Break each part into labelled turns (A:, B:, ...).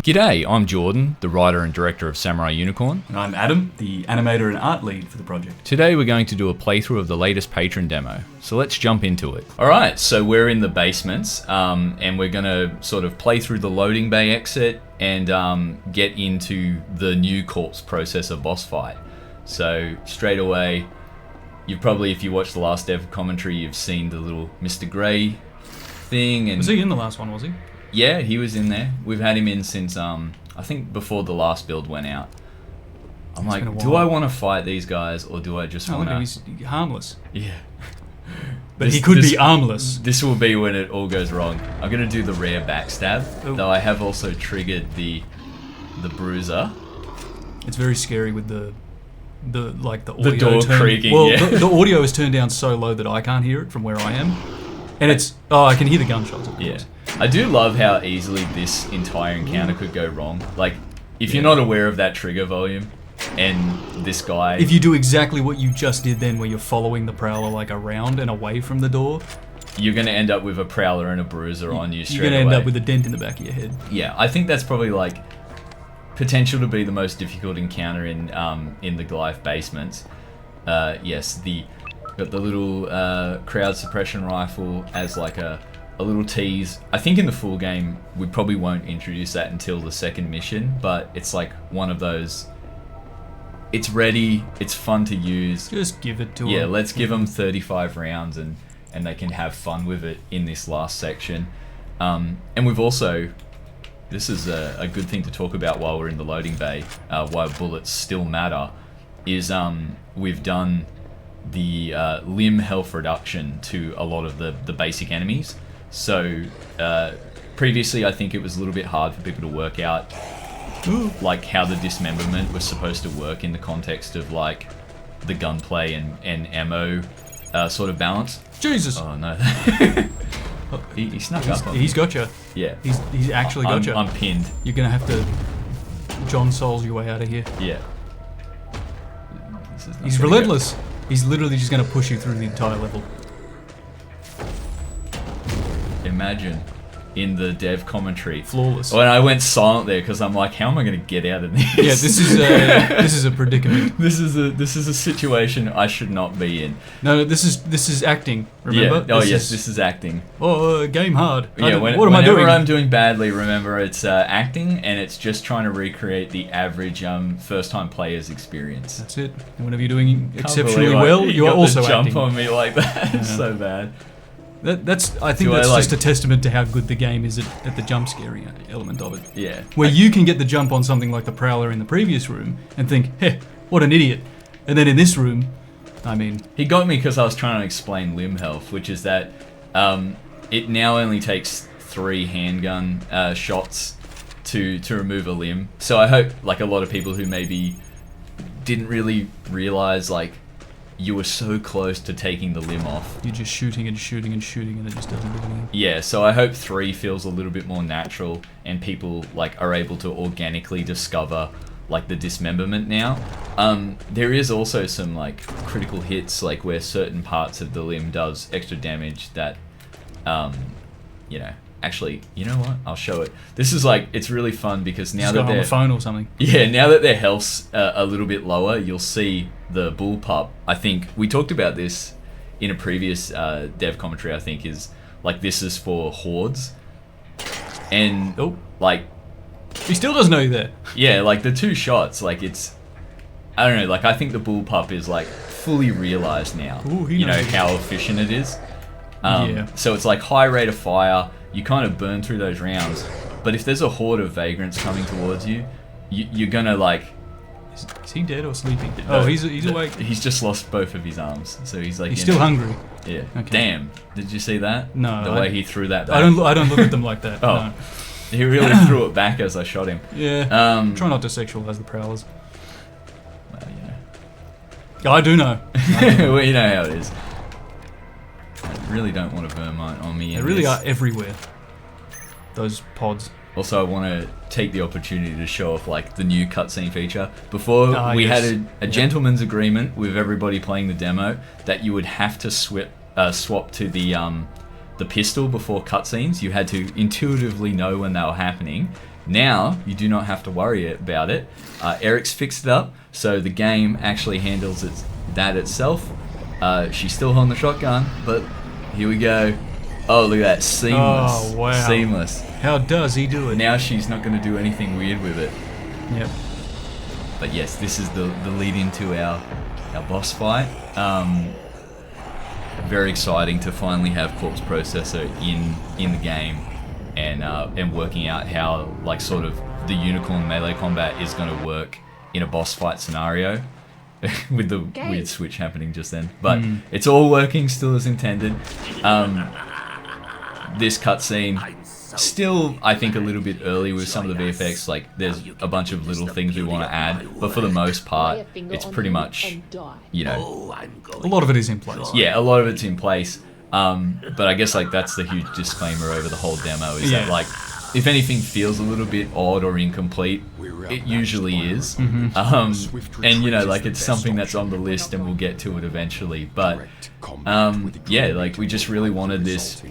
A: G'day, I'm Jordan, the writer and director of Samurai Unicorn.
B: And I'm Adam, the animator and art lead for the project.
A: Today we're going to do a playthrough of the latest Patron Demo, so let's jump into it. Alright, so we're in the basements, and we're going to sort of play through the loading bay exit and get into the new corpse processor boss fight. So straight away, you've probably, if you watched the last dev commentary, you've seen the little Mr. Grey thing. And
B: was he in the last one, was he?
A: Yeah, he was in there. We've had him in since, I think before the last build went out. I'm like, do I want to fight these guys, or do I just want to...
B: He's harmless.
A: Yeah.
B: But he could be armless.
A: This will be when it all goes wrong. I'm going to do the rare backstab, though I have also triggered the bruiser.
B: It's very scary with the audio
A: door creaking,
B: well,
A: yeah.
B: the audio is turned down so low that I can't hear it from where I am. And it's... Oh, I can hear the gunshots, of course.
A: Yeah. I do love how easily this entire encounter could go wrong. Like, if you're not aware of that trigger volume, and this guy...
B: If you do exactly what you just did then, where you're following the Prowler like around and away from the door...
A: You're going to end up with a Prowler and a Bruiser on you straight away.
B: You're going to end up with a dent in the back of your head.
A: Yeah, I think that's probably like... potential to be the most difficult encounter in the Goliath basements. Yes, got the little crowd suppression rifle as like a little tease. I think in the full game we probably won't introduce that until the second mission, but it's like one of those. It's ready. It's fun to use.
B: Just give it to them.
A: Yeah, let's give them 35 rounds and they can have fun with it in this last section. And we've also. This is a good thing to talk about while we're in the loading bay, why bullets still matter, is we've done the limb health reduction to a lot of the basic enemies. So previously I think it was a little bit hard for people to work out like how the dismemberment was supposed to work in the context of like the gunplay and ammo sort of balance.
B: Jesus!
A: Oh no. He snuck up on me.
B: He's got you.
A: Yeah.
B: He's actually got you.
A: I'm pinned.
B: You're going to have to John Souls your way out of here.
A: Yeah.
B: He's relentless. He's literally just going to push you through the entire level.
A: Imagine in the dev commentary.
B: Flawless.
A: When I went silent there because I'm like, how am I going to get out of this?
B: Yeah, this is a predicament.
A: This is a situation I should not be in.
B: No, this is acting. Remember?
A: Yeah. This is acting.
B: Oh, game hard.
A: Yeah.
B: What am I doing?
A: Whenever I'm doing badly, remember it's acting, and it's just trying to recreate the average first-time player's experience.
B: That's it. And whenever you're doing exceptionally well, you're also acting.
A: Jump on me like that. It's so bad.
B: I think that's just a testament to how good the game is at the jump scaring element of it.
A: Yeah.
B: Where you can get the jump on something like the Prowler in the previous room and think, hey, what an idiot. And then in this room, I mean...
A: He got me because I was trying to explain limb health, which is that it now only takes 3 handgun shots to remove a limb. So I hope like a lot of people who maybe didn't really realize like you were so close to taking the limb off.
B: You're just shooting and shooting and shooting and it just doesn't do anything.
A: Yeah, so I hope 3 feels a little bit more natural and people like are able to organically discover like the dismemberment now. There is also some like critical hits like where certain parts of the limb does extra damage that, you know, actually, you know what? I'll show it. This is like, it's really fun because now that they're...
B: on the phone or something.
A: Yeah, now that their health's a little bit lower, you'll see the bullpup. I think we talked about this in a previous dev commentary, I think, is like this is for hordes. And like...
B: He still doesn't know you're there.
A: Yeah, like the 2 shots, like it's... I don't know, like I think the bullpup is like fully realized now.
B: Ooh,
A: you know how efficient it is.
B: Yeah.
A: So it's like high rate of fire, you kind of burn through those rounds. But if there's a horde of vagrants coming towards you, you're gonna like...
B: Is he dead or sleeping? Oh, he's awake.
A: He's just lost both of his arms, so he's like...
B: He's still hungry.
A: Yeah.
B: Okay.
A: Damn. Did you see that?
B: No.
A: The way he threw that back.
B: I don't look at them like that.
A: Oh.
B: No.
A: He really threw it back as I shot him.
B: Yeah. Try not to sexualize the Prowlers.
A: Well, you
B: know. I do know.
A: Well, you know how it is. I really don't want a Vermont on me.
B: They really are everywhere. Those pods.
A: Also, I want to take the opportunity to show off like the new cutscene feature. Before we had a gentleman's agreement with everybody playing the demo that you would have to swap to the pistol before cutscenes. You had to intuitively know when they were happening. Now you do not have to worry about it. Eric's fixed it up, so the game actually handles that itself. She's still holding the shotgun, but here we go. Oh, look at that. Seamless.
B: Oh, wow.
A: Seamless.
B: How does he do it?
A: Now she's not going to do anything weird with it.
B: Yep.
A: But yes, this is the lead into our boss fight. Very exciting to finally have Corpse Processor in the game, and working out how like sort of the unicorn melee combat is going to work in a boss fight scenario. With the weird switch happening just then, but it's all working still as intended. This cutscene still, I think, a little bit early with some of the VFX. Like, there's a bunch of little things we want to add, but for the most part, it's pretty much, you know,
B: a lot of it is in place.
A: Yeah, a lot of it's in place. But I guess like that's the huge disclaimer over the whole demo is that like, if anything feels a little bit odd or incomplete, it usually is. And you know, like it's something that's on the list and we'll get to it eventually. But yeah, like we just really wanted this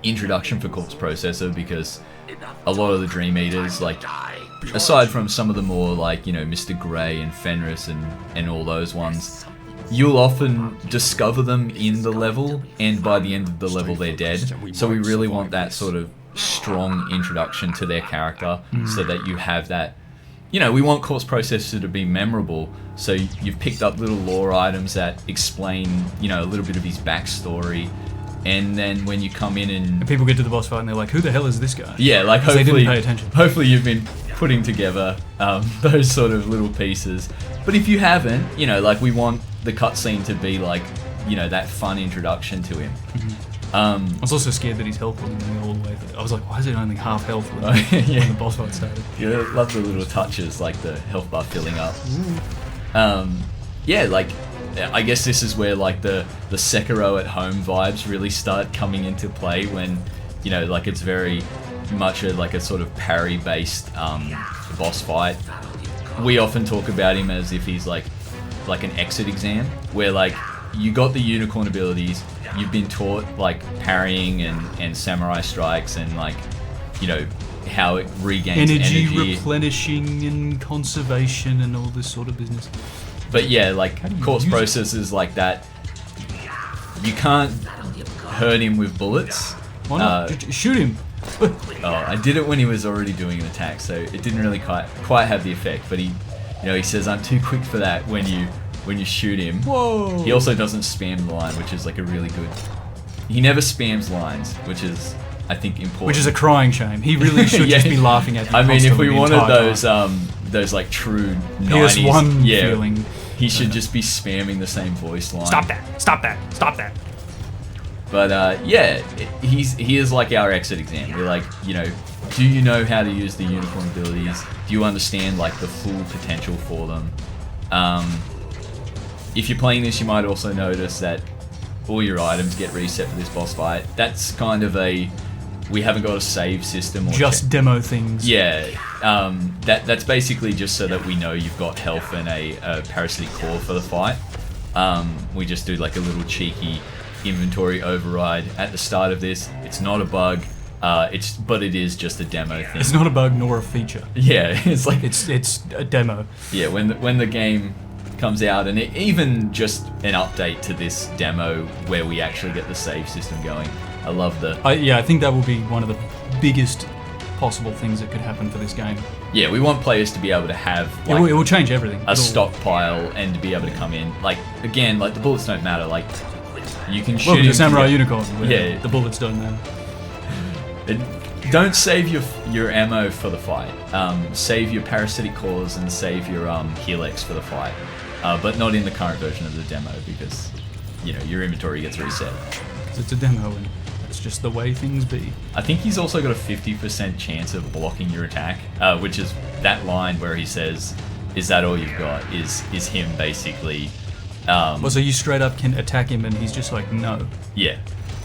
A: introduction for Corpse Processor because a lot of the Dream Eaters, like aside from some of the more like, you know, Mr. Grey and Fenris and all those ones, you'll often discover them in the level, and by the end of the level they're dead. So we really want that sort of strong introduction to their character so that you have that, you know, we want Corpse Processor to be memorable, so you've picked up little lore items that explain, you know, a little bit of his backstory, and then when you come in and
B: people get to the boss fight and they're like, who the hell is this guy?
A: Yeah, like
B: they
A: hopefully
B: didn't pay attention.
A: Hopefully you've been putting together those sort of little pieces, but if you haven't, you know, like we want the cutscene to be like, you know, that fun introduction to him.
B: I was also scared that his health wasn't going all the way through. I was like, why is it only half health when the boss fight started?
A: Yeah, love the little touches, like the health bar filling up. Yeah, like I guess this is where like the Sekiro at home vibes really start coming into play, when, you know, like it's very much like a sort of parry based boss fight. We often talk about him as if he's like an exit exam, where like you got the unicorn abilities, you've been taught like parrying and samurai strikes and like, you know, how it regains energy,
B: replenishing and conservation and all this sort of business.
A: But yeah, like Corpse Processors like that, you can't hurt him with bullets.
B: Why not? Shoot him.
A: Oh, I did it when he was already doing an attack, so it didn't really quite have the effect. But he, you know, he says, "I'm too quick for that." When you shoot him.
B: Whoa.
A: He also doesn't spam the line, which is like a really good. He never spams lines, which is, I think, important.
B: Which is a crying shame. He really should just be laughing at you.
A: I mean, if we
B: the
A: wanted
B: entire
A: those like true
B: PS1
A: 90s,
B: feeling,
A: he should just be spamming the same voice line.
B: Stop that! Stop that! Stop that!
A: But yeah, he is like our exit exam. We're like, you know, do you know how to use the unicorn abilities? Do you understand like the full potential for them? If you're playing this, you might also notice that all your items get reset for this boss fight. That's kind of we haven't got a save system or
B: just demo things.
A: Yeah, that's basically just so that we know you've got health and a parasitic core for the fight. We just do like a little cheeky inventory override at the start of this. It's not a bug. But it is just a demo thing.
B: It's not a bug nor a feature.
A: Yeah, it's like
B: it's a demo.
A: Yeah, when the game comes out, and even just an update to this demo where we actually get the save system going. I love
B: I think that will be one of the biggest possible things that could happen for this game.
A: Yeah, we want players to be able to have like,
B: it will change everything.
A: A stockpile, and to be able to come in. Like again, like the bullets don't matter. Like you can shoot.
B: Welcome to Samurai Unicorn.
A: Yeah,
B: the bullets don't matter.
A: Don't save your ammo for the fight. Save your parasitic cores and save your Helix for the fight. But not in the current version of the demo, because, you know, your inventory gets reset.
B: Because it's a demo and it's just the way things be.
A: I think he's also got a 50% chance of blocking your attack, which is that line where he says, "Is that all you've got?" Is him basically.
B: Well, so you straight up can attack him and he's just like, no.
A: Yeah.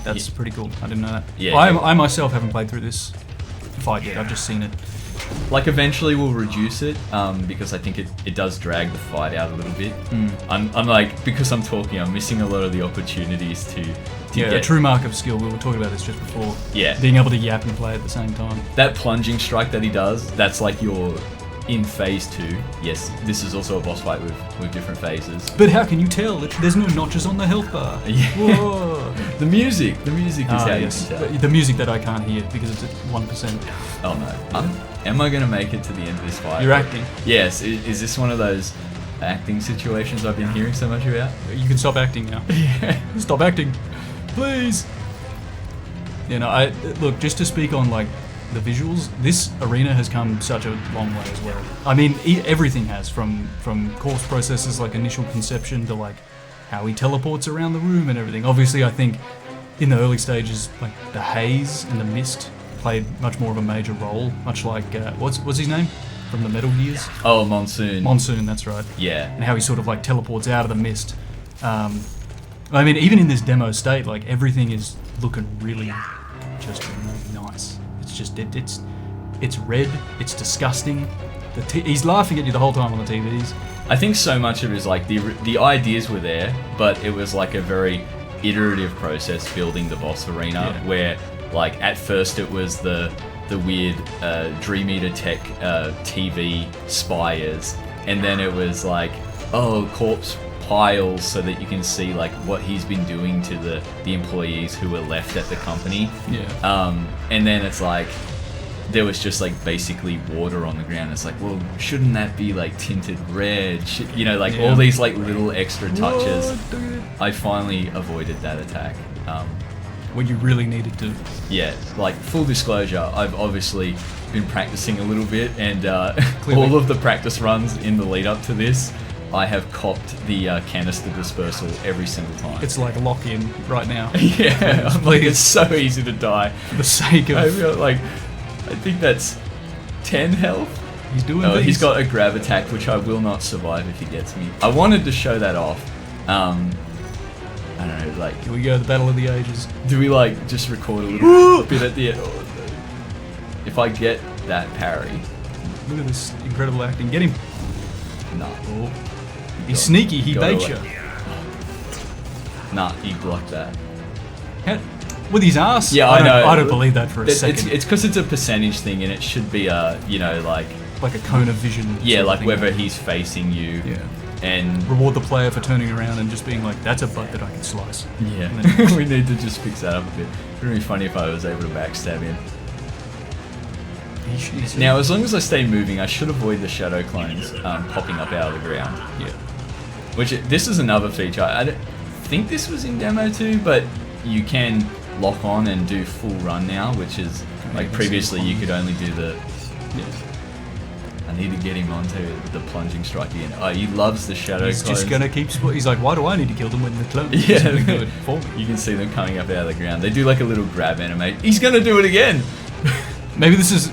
B: That's pretty cool. I didn't know that.
A: Yeah.
B: I myself haven't played through this fight yet. I've just seen it.
A: Like eventually we'll reduce it because I think it does drag the fight out a little bit. I'm like, because I'm talking, I'm missing a lot of the opportunities
B: Yeah, a true mark of skill. We were talking about this just before.
A: Yeah.
B: Being able to yap and play at the same time.
A: That plunging strike that he does, that's like your in phase 2. Yes, this is also a boss fight with different phases.
B: But how can you tell? There's no notches on the health bar.
A: Yeah.
B: Whoa.
A: The music is how
B: yes.
A: you can tell.
B: The music that I can't hear because it's at 1%.
A: Oh no. Am I going to make it to the end of this fight?
B: You're acting.
A: Yes. Is this one of those acting situations I've been hearing so much about?
B: You can stop acting now.
A: Yeah.
B: Stop acting. Please. You know, look, just to speak on like the visuals, this arena has come such a long way as well. I mean, everything has, from course processes like initial conception to like how he teleports around the room and everything. Obviously, I think in the early stages, like the haze and the mist played much more of a major role, much like what's his name from the Metal Gears?
A: Oh, Monsoon.
B: Monsoon, that's right.
A: Yeah.
B: And how he sort of like teleports out of the mist. I mean, even in this demo state, like everything is looking really nice. It's just it's red. It's disgusting. He's laughing at you the whole time on the TVs.
A: I think so much of it is like the ideas were there, but it was like a very iterative process building the boss arena, where like at first it was the weird Dream Eater Tech TV spires, and then it was like corpse piles so that you can see like what he's been doing to the employees who were left at the company. And then it's like there was just like basically water on the ground. It's like, well, shouldn't that be like tinted red? All these like little extra touches. I finally avoided that attack.
B: When you really needed to.
A: Yeah, like full disclosure, I've obviously been practicing a little bit, and all of the practice runs in the lead up to this, I have copped the canister dispersal every single time.
B: It's like lock in right now.
A: Yeah, I'm like, it's so easy to die.
B: For the sake of...
A: I think that's 10 health.
B: He's doing things.
A: He's got a grab attack, which I will not survive if he gets me. I wanted to show that off. I don't know, like...
B: Here we go, the Battle of the Ages.
A: Do we, like, just record a little bit at the end? If I get that parry...
B: Look at this incredible acting. Get him.
A: Nah.
B: Oh. He's sneaky, he baits you.
A: Nah, he blocked that.
B: With his ass?
A: Yeah, I know.
B: I don't believe that for a second.
A: It's because it's a percentage thing, and it should be like
B: a cone of vision.
A: Yeah, like whether he's facing you.
B: Yeah.
A: And
B: reward the player for turning around and just being like, that's a butt that I can slice.
A: Yeah. We need to just fix that up a bit. It would be funny if I was able to backstab him. Now, as long as I stay moving, I should avoid the shadow clones popping up out of the ground.
B: Yeah.
A: This is another feature. I don't think this was in Demo 2, but you can lock on and do full run now, which is like previously you could only do the... Yeah. I need to get him onto the plunging strike again. Oh, he loves the shadow clones.
B: He's just going to keep... He's like, why do I need to kill them when the clones do something good for me?
A: You can see them coming up out of the ground. They do like a little grab animate. He's going to do it again!
B: Maybe this is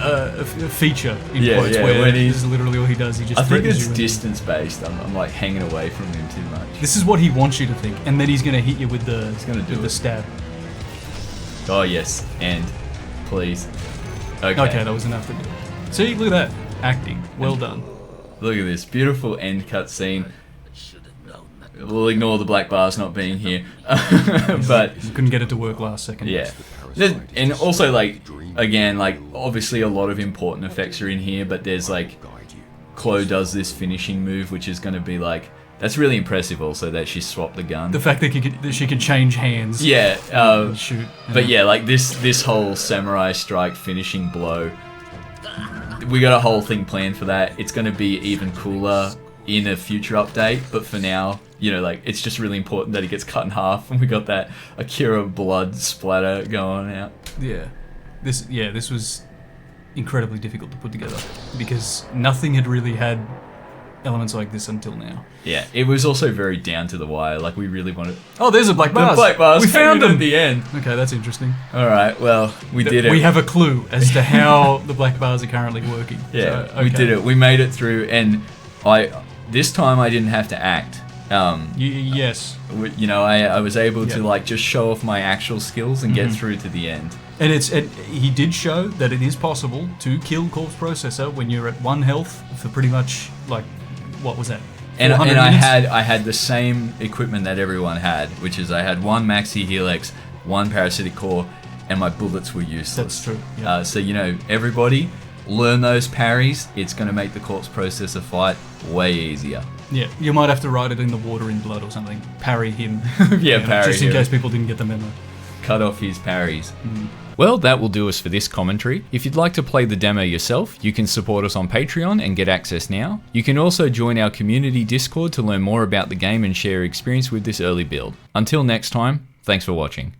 B: a feature in quotes where this is literally all he does. He just
A: I think it's
B: you
A: distance based. I'm like hanging away from him too much.
B: This is what he wants you to think, and then he's going to hit you with the stab.
A: Oh yes, and please.
B: Okay, that was enough to do. See, look at that acting. Well done.
A: Look at this beautiful end cutscene. We'll ignore the black bars not being here, but
B: you couldn't get it to work last second.
A: Yeah, and also like again, like obviously a lot of important effects are in here, but there's like Chloe does this finishing move, which is going to be like that's really impressive. Also that she swapped the gun.
B: The fact that she could change hands.
A: Yeah,
B: and shoot.
A: But yeah, like this whole samurai strike finishing blow. We got a whole thing planned for that. It's going to be even cooler in a future update, but for now, like it's just really important that he gets cut in half, and we got that Akira blood splatter going out.
B: Yeah, this was incredibly difficult to put together because nothing had really had elements like this until now.
A: Yeah, it was also very down to the wire. Like we really wanted.
B: Oh, there's a black bars.
A: The black bars.
B: We found them
A: at the end.
B: Okay, that's interesting.
A: All right, well, we did it.
B: We have a clue as to how the black bars are currently working.
A: Yeah,
B: so, okay.
A: We did it. We made it through, and this time I didn't have to act.
B: Yes.
A: I was able to like just show off my actual skills and get through to the end.
B: And he did show that it is possible to kill Corpse Processor when you're at 1 health for pretty much like what was that?
A: And
B: 400
A: I
B: minutes?
A: had the same equipment that everyone had, which is I had one maxi helix, one parasitic core, and my bullets were useless.
B: That's true. Yeah.
A: So everybody learn those parries. It's going to make the corpse processor fight way easier.
B: Yeah, you might have to write it in the water in blood or something. Parry him.
A: Parry
B: just in
A: him.
B: case people didn't get the memo.
A: Cut off his parries. Well, that will do us for this commentary. If you'd like to play the demo yourself, you can support us on Patreon and get access now. You can also join our community Discord to learn more about the game and share your experience with this early build. Until next time, thanks for watching.